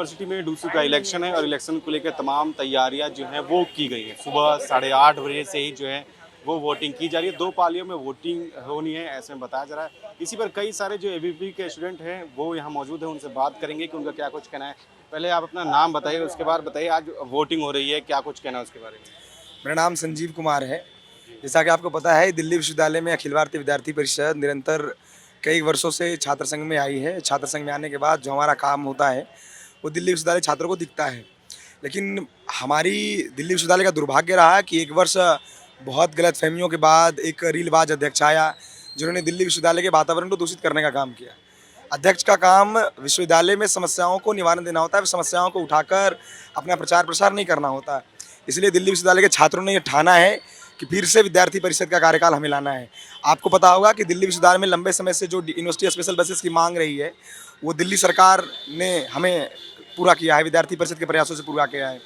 University में DUSU का election है और इलेक्शन को लेकर तमाम तैयारियां जो हैं वो की गई हैं। सुबह 8:30 बजे से ही जो है वो वोटिंग की जा रही है। 2 पालियों में वोटिंग होनी है, ऐसे में बताया जा रहा है। इसी पर कई सारे जो एबीवीपी के स्टूडेंट हैं वो यहाँ मौजूद हैं, उनसे बात करेंगे कि उनका क्या कुछ कहना है। पहले आप अपना नाम बताइए, उसके बाद बताइए आज वोटिंग हो रही है, क्या कुछ कहना है उसके बारे में। मेरा नाम संजीव कुमार है। जैसा कि आपको पता है, दिल्ली विश्वविद्यालय में अखिल भारतीय विद्यार्थी परिषद निरंतर कई वर्षों से छात्र संघ में आई है। छात्र संघ में आने के बाद जो हमारा काम होता है वो दिल्ली विश्वविद्यालय छात्रों को दिखता है। लेकिन हमारी दिल्ली विश्वविद्यालय का दुर्भाग्य रहा कि एक वर्ष बहुत गलतफहमियों के बाद एक रीलबाज अध्यक्ष आया जिन्होंने दिल्ली विश्वविद्यालय के वातावरण को दूषित करने का काम किया। अध्यक्ष का काम विश्वविद्यालय में समस्याओं को निवारण देना होता है, समस्याओं को उठाकर अपना प्रचार प्रसार नहीं करना होता। इसलिए दिल्ली विश्वविद्यालय के छात्रों ने ये ठाना है कि फिर से विद्यार्थी परिषद का कार्यकाल हमें लाना है। आपको पता होगा कि दिल्ली विश्वविद्यालय में लंबे समय से जो यूनिवर्सिटी स्पेशल बसेस की मांग रही है वो दिल्ली सरकार ने हमें पूरा किया है, विद्यार्थी परिषद के प्रयासों से पूरा किया है।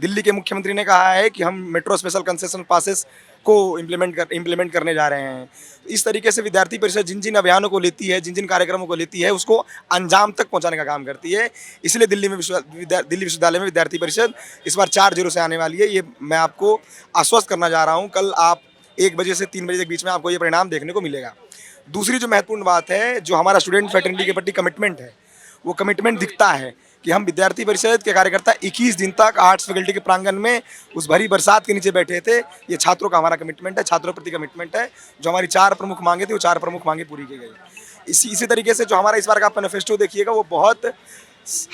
दिल्ली के मुख्यमंत्री ने कहा है कि हम मेट्रो स्पेशल कंसेशन पासेस को इम्प्लीमेंट करने जा रहे हैं। इस तरीके से विद्यार्थी परिषद जिन जिन अभियानों को लेती है, जिन जिन कार्यक्रमों को लेती है, उसको अंजाम तक पहुंचाने का काम करती है। इसलिए दिल्ली विश्वविद्यालय में विद्यार्थी परिषद इस बार 4-0 से आने वाली है। ये मैं आपको आश्वस्त करना चाह रहा हूँ। कल आप 1 बजे से 3 बजे के बीच में आपको ये परिणाम देखने को मिलेगा। दूसरी जो महत्वपूर्ण बात है, जो हमारा स्टूडेंट फ्रेटर्निटी के प्रति कमिटमेंट है, वो कमिटमेंट दिखता है कि हम विद्यार्थी परिषद के कार्यकर्ता 21 दिन तक आर्ट्स फैकल्टी के प्रांगण में उस भरी बरसात के नीचे बैठे थे। ये छात्रों का हमारा कमिटमेंट है, छात्रों प्रति कमिटमेंट है। जो हमारी 4 प्रमुख मांगे थी वो 4 प्रमुख मांगे पूरी की गई। इसी तरीके से जो हमारा इस बार का मैनिफेस्टो देखिएगा, वो बहुत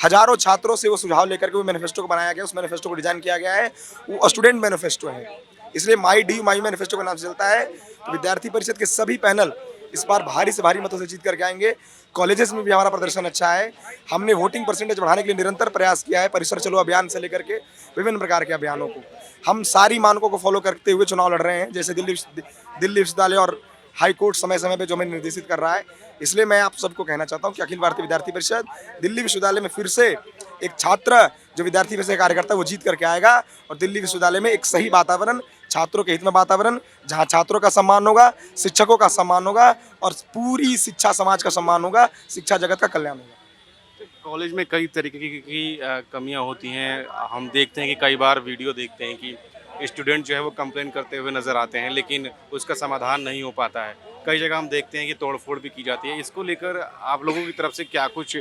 हजारों छात्रों से वो सुझाव लेकर के वो मैनिफेस्टो को बनाया गया। उस मैनिफेस्टो को डिजाइन किया गया है, वो स्टूडेंट मैनिफेस्टो है। इसलिए माई मैनिफेस्टो के नाम से चलता है। तो विद्यार्थी परिषद के सभी पैनल इस बार भारी से भारी मतों से जीत करके आएंगे। कॉलेजेस में भी हमारा प्रदर्शन अच्छा है। हमने वोटिंग परसेंटेज बढ़ाने के लिए निरंतर प्रयास किया है। परिसर चलो अभियान से लेकर के विभिन्न प्रकार के अभियानों को हम सारी मानकों को फॉलो करते हुए चुनाव लड़ रहे हैं। जैसे दिल्ली विश्वविद्यालय और हाई कोर्ट समय समय पे जो हमें निर्देशित कर रहा है। इसलिए मैं आप सबको कहना चाहता हूँ कि अखिल भारतीय विद्यार्थी परिषद दिल्ली विश्वविद्यालय में फिर से एक छात्र जो विद्यार्थी परिषद कार्यकर्ता वो जीत करके आएगा और दिल्ली विश्वविद्यालय में एक सही वातावरण, छात्रों के हित में वातावरण, जहाँ छात्रों का सम्मान होगा, शिक्षकों का सम्मान होगा और पूरी शिक्षा समाज का सम्मान होगा, शिक्षा जगत का कल्याण होगा। कॉलेज में कई तरीके की कमियां होती हैं। हम देखते हैं कि कई बार वीडियो देखते हैं कि स्टूडेंट जो है वो कंप्लेन करते हुए नज़र आते हैं, लेकिन उसका समाधान नहीं हो पाता है। कई जगह हम देखते हैं कि तोड़फोड़ भी की जाती है। इसको लेकर आप लोगों की तरफ से क्या कुछ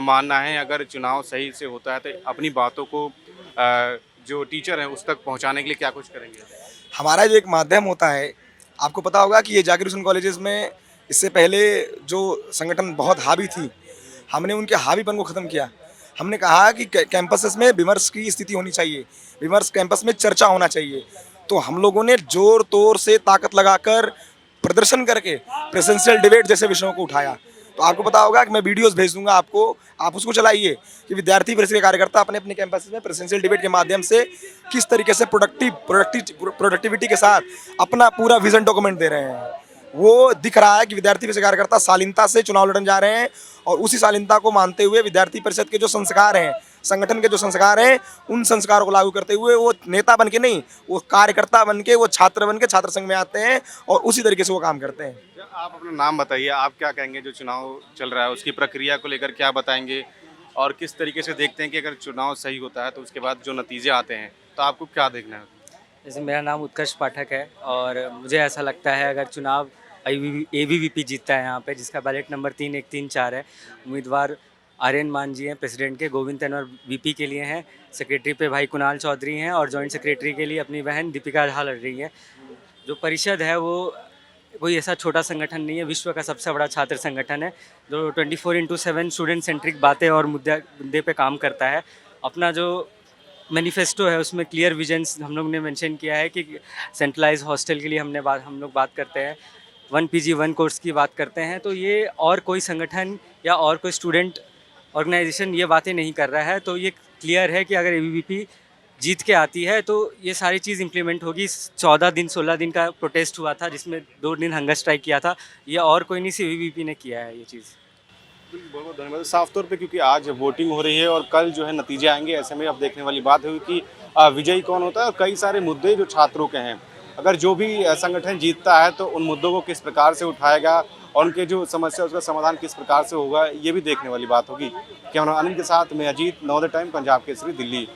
मानना है? अगर चुनाव सही से होता है तो अपनी बातों को जो टीचर हैं उस तक पहुंचाने के लिए क्या कुछ करेंगे? हमारा जो एक माध्यम होता है, आपको पता होगा कि ये जाकिर हुसैन कॉलेजेस में इससे पहले जो संगठन बहुत हावी थी, हमने उनके हावीपन को ख़त्म किया। हमने कहा कि कैंपसेस में विमर्श की स्थिति होनी चाहिए, विमर्श कैंपस में चर्चा होना चाहिए। तो हम लोगों ने जोर तोर से ताकत लगाकर प्रदर्शन करके प्रेजेंशियल डिबेट जैसे विषयों को उठाया। तो आपको पता होगा कि मैं वीडियोस भेज दूंगा आपको, आप उसको चलाइए कि विद्यार्थी परिषद के कार्यकर्ता अपने अपने कैंपस में प्रेजेंशियल डिबेट के माध्यम से किस तरीके से प्रोडक्टिविटी के साथ अपना पूरा विजन डॉक्यूमेंट दे रहे हैं। वो दिख रहा है कि विद्यार्थी परिषद कार्यकर्ता शालीनता से चुनाव लड़ने जा रहे हैं और उसी शालीनता को मानते हुए विद्यार्थी परिषद के जो संस्कार हैं, संगठन के जो संस्कार हैं, उन संस्कारों को लागू करते हुए वो नेता बन के नहीं, वो कार्यकर्ता बन के, वो छात्र बन के छात्र संघ में आते हैं और उसी तरीके से वो काम करते हैं। आप अपना नाम बताइए, आप क्या कहेंगे? जो चुनाव चल रहा है उसकी प्रक्रिया को लेकर क्या बताएंगे और किस तरीके से देखते हैं कि अगर चुनाव सही होता है तो उसके बाद जो नतीजे आते हैं तो आपको क्या देखना है? जैसे मेरा नाम उत्कर्ष पाठक है और मुझे ऐसा लगता है अगर चुनाव एबीवीपी जीतता है यहाँ पे, जिसका बैलेट नंबर 3134 है, उम्मीदवार आर्यन मान जी हैं प्रेसिडेंट के, गोविंद तनवर वीपी के लिए हैं, सेक्रेटरी पे भाई कुणाल चौधरी हैं और जॉइंट सेक्रेटरी के लिए अपनी बहन दीपिका झा लड़ रही है। जो परिषद है वो कोई ऐसा छोटा संगठन नहीं है, विश्व का सबसे बड़ा छात्र संगठन है जो 24/7 स्टूडेंट सेंट्रिक बातें और मुद्दे पे काम करता है। अपना जो मैनिफेस्टो है उसमें क्लियर विजन्स हम लोग ने मेंशन किया है कि सेंट्रलाइज हॉस्टल के लिए हम लोग बात करते हैं, 1 PG 1 कोर्स की बात करते हैं। तो ये और कोई संगठन या और कोई स्टूडेंट ऑर्गेनाइजेशन ये बातें नहीं कर रहा है। तो ये क्लियर है कि अगर एबीवीपी जीत के आती है तो ये सारी चीज़ इंप्लीमेंट होगी। 16 दिन का प्रोटेस्ट हुआ था जिसमें 2 दिन हंगर स्ट्राइक किया था, ये और कोई नहीं, सिर्फ एबीवीपी ने किया है ये चीज़। बहुत बहुत धन्यवाद। साफ तौर पे क्योंकि आज वोटिंग हो रही है और कल जो है नतीजे आएंगे, ऐसे में अब देखने वाली बात हुई कि विजयी कौन होता है और कई सारे मुद्दे जो छात्रों के हैं, अगर जो भी संगठन जीतता है तो उन मुद्दों को किस प्रकार से उठाएगा और उनके जो समस्या उसका समाधान किस प्रकार से होगा ये भी देखने वाली बात होगी। कैमरा अनिल के साथ मैं अजीत, नवोदय टाइम, पंजाब केसरी, दिल्ली।